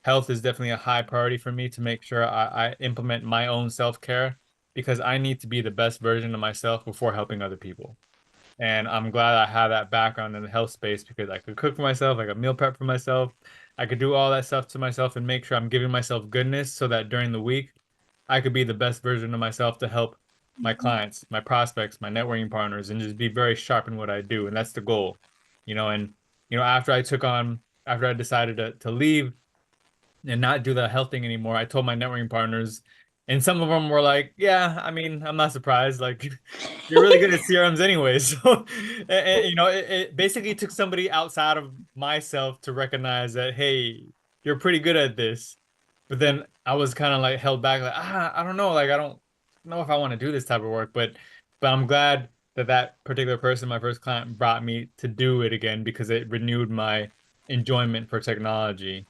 health is definitely a high priority for me to make sure I implement my own self-care because I need to be the best version of myself before helping other people. And I'm glad I have that background in the health space because I could cook for myself, I could meal prep for myself, I could do all that stuff to myself and make sure I'm giving myself goodness so that during the week I could be the best version of myself to help my clients, my prospects, my networking partners, and just be very sharp in what I do. And that's the goal, and after I decided to leave and not do the health thing anymore, I told my networking partners, and some of them were like, "Yeah, I mean, I'm not surprised. Like, you're really good at CRMs anyway." So, it basically took somebody outside of myself to recognize that, hey, you're pretty good at this. But then I was kind of like held back, like, I don't know, like I don't know if I want to do this type of work, but I'm glad that that particular person, my first client, brought me to do it again because it renewed my enjoyment for technology.